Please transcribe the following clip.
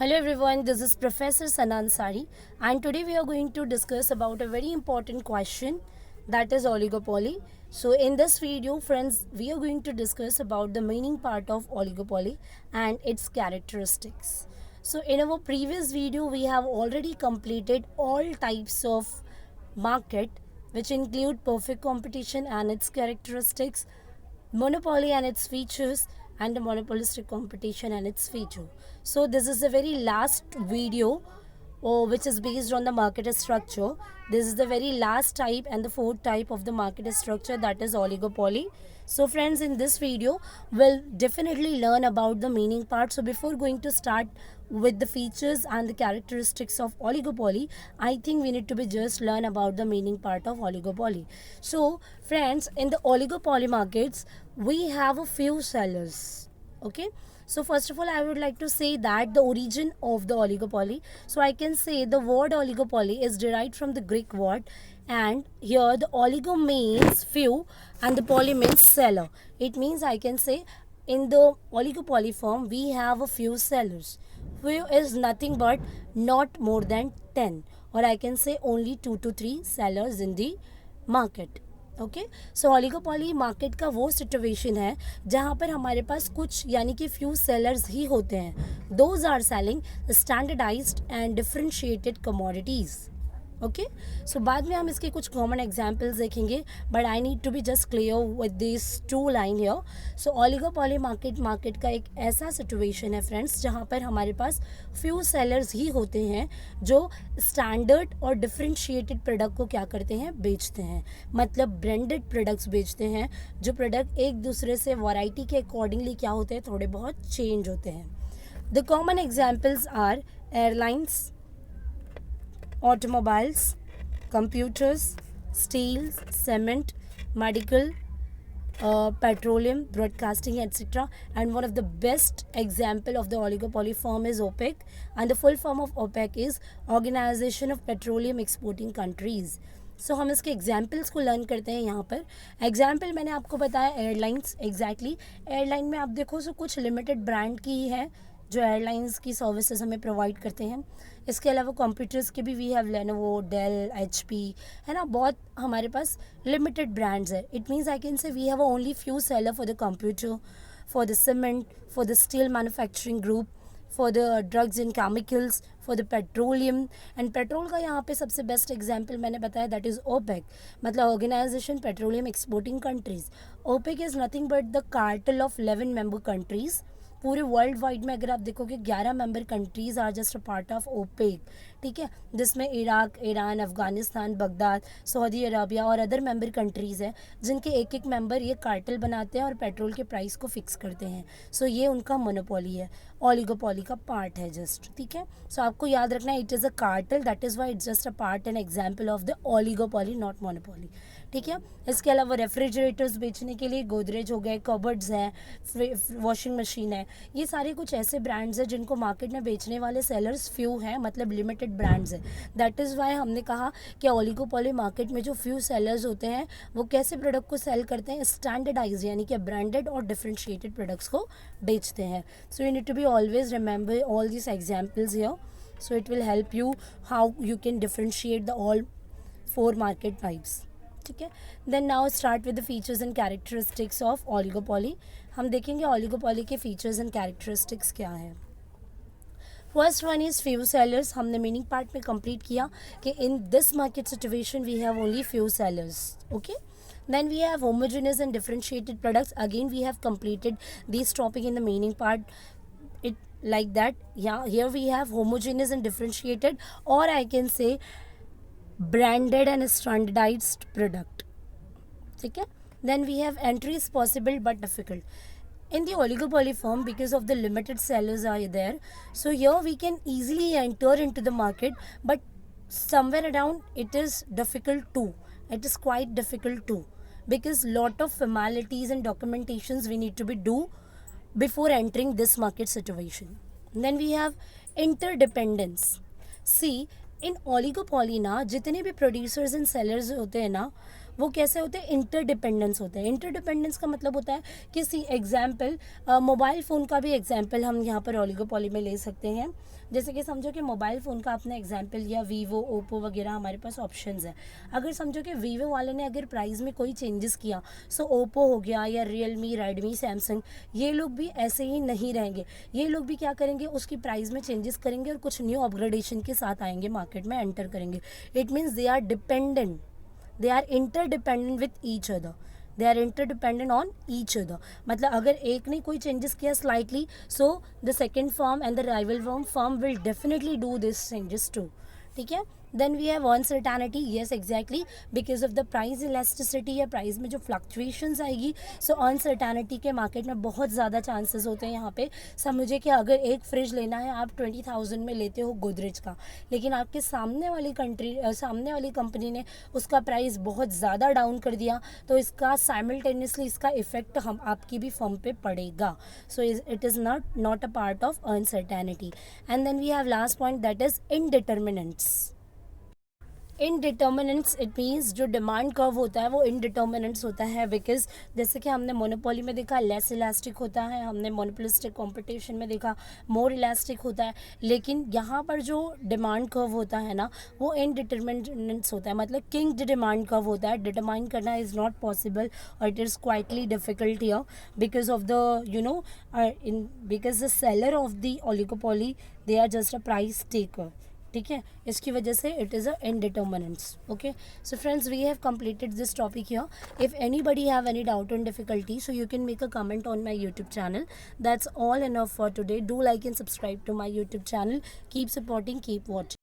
Hello everyone, this is Professor Sanan Sari and today we are going to discuss about a very important question, that is oligopoly. So in this video friends, we are going to discuss about the meaning part of oligopoly and its characteristics. So in our previous video we have already completed all types of market, which include perfect competition and its characteristics, monopoly and its features, and the monopolistic competition and its feature. So this is the very last video, which is based on the market structure. This is the very last type and the fourth type of the market structure, that is oligopoly. So friends, in this video we'll definitely learn about the meaning part. So before going to start with the features and the characteristics of oligopoly, I think we need to be just learn about the meaning part of oligopoly. So friends, in the oligopoly markets we have a few sellers. Okay, so first of all I would like to say that the origin of the oligopoly, so I can say the word oligopoly is derived from the Greek word, and here the oligo means few and the poly means seller. It means I can say in the oligopoly form we have a few sellers. Few is nothing but not more than 10, or I can say only 2 to 3 sellers in the market. Okay, so oligopoly market का वो situation है जहाँ पर हमारे पास कुछ यानी कि few sellers ही होते हैं. Those are selling standardised and differentiated commodities. Okay, so बाद में हम इसके कुछ कॉमन एग्जाम्पल्स देखेंगे, but I need to be just clear with this two line here. So oligopoly market का एक ऐसा सिचुएशन है फ्रेंड्स जहाँ पर हमारे पास फ्यू सेलर्स ही होते हैं जो स्टैंडर्ड और डिफरेंशिएटेड प्रोडक्ट को क्या करते हैं, बेचते हैं. मतलब ब्रांडेड प्रोडक्ट्स बेचते हैं, जो प्रोडक्ट एक दूसरे से वैरायटी के अकॉर्डिंगली क्या होते हैं, थोड़े बहुत चेंज होते हैं. The common examples are airlines, automobiles, computers, steels, cement, medical, petroleum, broadcasting, etc. And one of the best example of the oligopoly form is OPEC, and the full form of OPEC is Organization of Petroleum Exporting Countries. सो हम इसके examples को learn करते हैं. यहाँ पर example मैंने आपको बताया एयरलाइंस. एग्जैक्टली एयरलाइन में आप देखो सो कुछ लिमिटेड ब्रांड की ही है जो एयरलाइंस की सर्विसेज हमें प्रोवाइड करते हैं. इसके अलावा कंप्यूटर्स के भी we have Lenovo, Dell, HP, है ना, बहुत हमारे पास लिमिटेड ब्रांड्स है. It means I can say we have only few seller for the computer, for the cement, for the steel manufacturing group, for the drugs and chemicals, for the petroleum. And petrol का यहाँ पे सबसे best example मैंने बताया, that is OPEC, मतलब organization petroleum exporting countries. OPEC is nothing but the cartel of 11 member countries. पूरे world wide में अगर आप देखोगे 11 member countries are just a part of OPEC. ठीक है, जिसमें Iraq, Iran, Afghanistan, Baghdad, Saudi Arabia और अदर मेंबर कंट्रीज़ हैं, जिनके एक एक मेंबर ये कार्टेल बनाते हैं और पेट्रोल के प्राइस को फिक्स करते हैं. सो ये उनका मोनोपोली है, ऑलिगोपोली का पार्ट है जस्ट. ठीक है, सो आपको याद रखना है it is a cartel, that is why it's just a part and example of the oligopoly, not monopoly. ठीक है, इसके अलावा रेफ्रिजरेटर्स बेचने के लिए गोदरेज हो गए, कबर्ड्स हैं, वॉशिंग मशीन है, ये सारे कुछ ऐसे ब्रांड्स हैं जिनको मार्केट में बेचने वाले सेलर्स फ्यू हैं, मतलब लिमिटेड ब्रांड्स हैं. दैट इज़ वाई हमने कहा कि ऑलिगोपोली मार्केट में जो फ्यू सेलर्स होते हैं वो कैसे प्रोडक्ट को सेल करते हैं, स्टैंडर्डाइज यानी कि ब्रांडेड और डिफरेंशिएटेड प्रोडक्ट्स को बेचते हैं. So you need to be always remember all this examples here, so it will help you how you can differentiate the all four market types. ठीक है, then now start with the features and characteristics of oligopoly. हम देखेंगे oligopoly के features and characteristics क्या है. First one is few sellers. हमने meaning part में complete किया कि in this market situation we have only few sellers. Okay, then we have homogeneous and differentiated products. Again we have completed this topic in the meaning part, it like that. Yeah, here we have homogeneous and differentiated, or I can say branded and standardized product. ठीक है, then we have entries possible but difficult in the oligopoly form because of the limited sellers are there. So here we can easily enter into the market, but somewhere around it is difficult too. It is quite difficult too, because lot of formalities and documentations we need to be do before entering this market situation. Then we have interdependence. See, in oligopoly ना जितने भी producers and sellers होते हैं ना, वो कैसे होते हैं, इंटरडिपेंडेंस होते हैं। इंटरडिपेंडेंस का मतलब होता है किसी एग्जाम्पल, मोबाइल फ़ोन का भी एग्जाम्पल हम यहाँ पर ओलिगोपोली में ले सकते हैं। जैसे कि समझो कि मोबाइल फ़ोन का आपने एग्जाम्पल लिया, वीवो, ओप्पो वगैरह हमारे पास ऑप्शंस है। अगर समझो कि वीवो वाले ने अगर प्राइस में कोई चेंजेस किया, सो ओप्पो हो गया या रियलमी, रेडमी, सैमसंग, ये लोग भी ऐसे ही नहीं रहेंगे। ये लोग भी क्या करेंगे, उसकी प्राइस में चेंजेस करेंगे और कुछ न्यू अपग्रेडेशन के साथ आएंगे, मार्केट में एंटर करेंगे। It means they are dependent, they are interdependent with each other, they are interdependent on each other. मतलब अगर एक ने कोई चेंजेस किया slightly, so the second firm and the rival firm will definitely do this changes too. ठीक है। Then we have uncertainty, yes exactly, because of the price elasticity या price में जो फ्लक्चुएशंस आएगी, सो अनसर्टेनिटी के मार्केट में बहुत ज़्यादा चांसेस होते हैं। यहाँ पे समझे कि अगर एक फ्रिज लेना है, आप 20,000 में लेते हो गोदरेज का, लेकिन आपके सामने वाली सामने वाली कंपनी ने उसका प्राइस बहुत ज़्यादा डाउन कर दिया, तो इसका साइमल्टेनियसली इसका इफेक्ट हम आपकी भी फर्म पे पड़ेगा। So it is not a part of uncertainty. And then we have last point, that is indeterminants. Indeterminants it means जो डिमांड कर्व होता है वो इनडिटर्मिनेंट्स होता है, बिकॉज जैसे कि हमने मोनोपोली में देखा लेस इलास्टिक होता है, हमने मोनोपोलिस्टिक कंपटीशन में देखा मोर इलास्टिक होता है, लेकिन यहाँ पर जो डिमांड कर्व होता है ना, वो इनडिटर्मिनेंट्स होता है। मतलब किंग डिमांड कर्व होता है, डिटरमाइन करना इज़ नॉट पॉसिबल और it is quietly difficult here because of the because the seller of the oligopoly, they are just a price taker. ठीक है, इसकी वजह से it is a indeterminates. Okay, so friends, we have completed this topic here. If anybody have any doubt or difficulty, so you can make a comment on my YouTube channel. That's all enough for today. Do like and subscribe to my YouTube channel. Keep supporting, keep watching.